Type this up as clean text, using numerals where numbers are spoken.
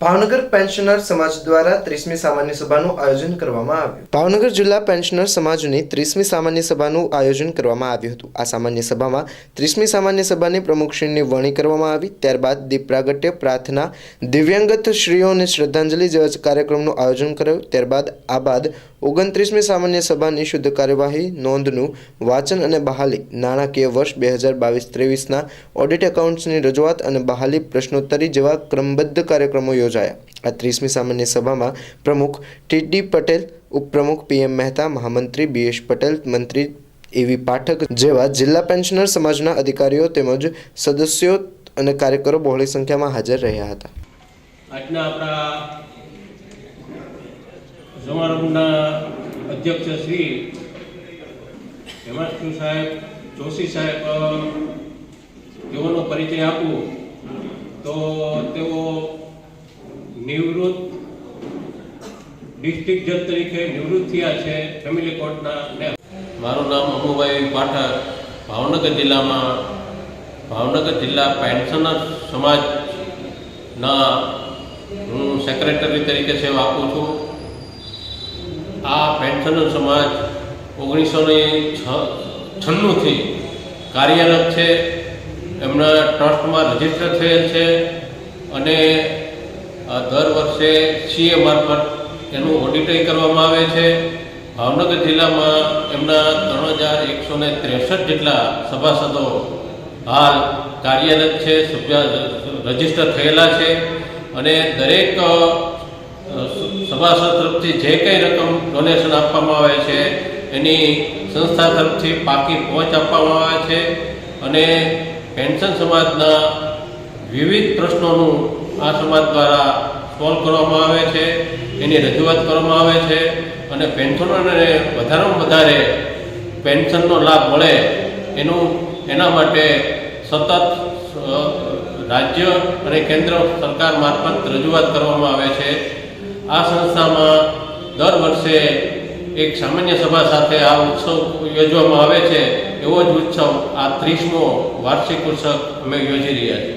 Bhavnagar pensioner સમાજ દ્વારા 30મી સામાન્ય સભાનું આયોજન કરવામાં આવ્યું। ભાવનગર જિલ્લા પેન્શનર સમાજની 30મી સામાન્ય સભાનું આયોજન કરવામાં આવ્યું હતું। આ સામાન્ય સભામાં 30મી સામાન્ય સભાની પ્રમુખશ્રીની વરણી કરવામાં આવી। ત્યારબાદ દીપ પ્રાગટ્ય, પ્રાર્થના, દિવ્યાંગત શ્રીઓને શ્રદ્ધાંજલિ જેવા કાર્યક્રમનું આયોજન કરાયું। ત્યારબાદ આ બાદ 29મી સામાન્ય સભાની શુદ્ધ કાર્યવાહી, નોંધનું વાંચન અને બહાલી, નાણાકીય વર્ષ 2022-23ના ઓડિટ એકાઉન્ટ્સની રજૂઆત અને બહાલી, પ્રશ્નોત્તરી જેવા ક્રમબદ્ધ કાર્યક્રમો યોજાયા। આ 30મી સામાન્ય સભામાં પ્રમુખ ટી.ડી. પટેલ, ઉપપ્રમુખ પી.એમ. મહેતા, મહામંત્રી બી.એસ. પટેલ, મંત્રી એ.વી. પાઠક જેવા જિલ્લા પેન્શનર સમાજના અધિકારીઓ તેમજ સદસ્યો અને કાર્યકરો બહોળી સંખ્યામાં હાજર રહ્યા હતા। આજના આપણા સમારંભના અધ્યક્ષ શ્રી હેમાંશુ સાહેબ, જોશી સાહેબ, તેઓનો પરિચય આપું તો તેઓ નિવૃત્ત ડિસ્ટ્રિક્ટ જજ તરીકે નિવૃત્ત થયા છે ફેમિલી કોર્ટના। મારું નામ અમુભાઈ પાઠક, ભાવનગર જિલ્લા પેન્શનર સમાજના હું સેક્રેટરી તરીકે સેવા આપું છું। આ પેન્શનર સમાજ 1996થી કાર્યરત છે। એમના ટ્રસ્ટમાં રજીસ્ટર થયેલ છે અને દર વર્ષે સીએ મારફત એનું ઓડિટિંગ કરવામાં આવે છે। ભાવનગર જિલ્લામાં એમના 3163 જેટલા સભાસદો હાલ કાર્યરત છે, રજીસ્ટર થયેલા છે અને દરેક સભાસદ તરફથી જે કંઈ રકમ ડોનેશન આપવામાં આવે છે એની સંસ્થા તરફથી પાકી પહોંચ આપવામાં આવે છે અને પેન્શન સમાજના વિવિધ પ્રશ્નોનું આ સમાજ દ્વારા સોલ્વ કરવામાં આવે છે, એની રજૂઆત કરવામાં આવે છે અને પેન્શનરોને વધારેમાં વધારે પેન્શનનો લાભ મળે એના માટે સતત રાજ્ય અને કેન્દ્ર સરકાર મારફત રજૂઆત કરવામાં આવે છે। આ સંસ્થામાં દર વર્ષે એક સામાન્ય સભા સાથે આ ઉત્સવ યોજવામાં આવે છે। એવો જ ઉત્સવ આ 30મો વાર્ષિક ઉત્સવ અમે યોજી રહ્યા છીએ।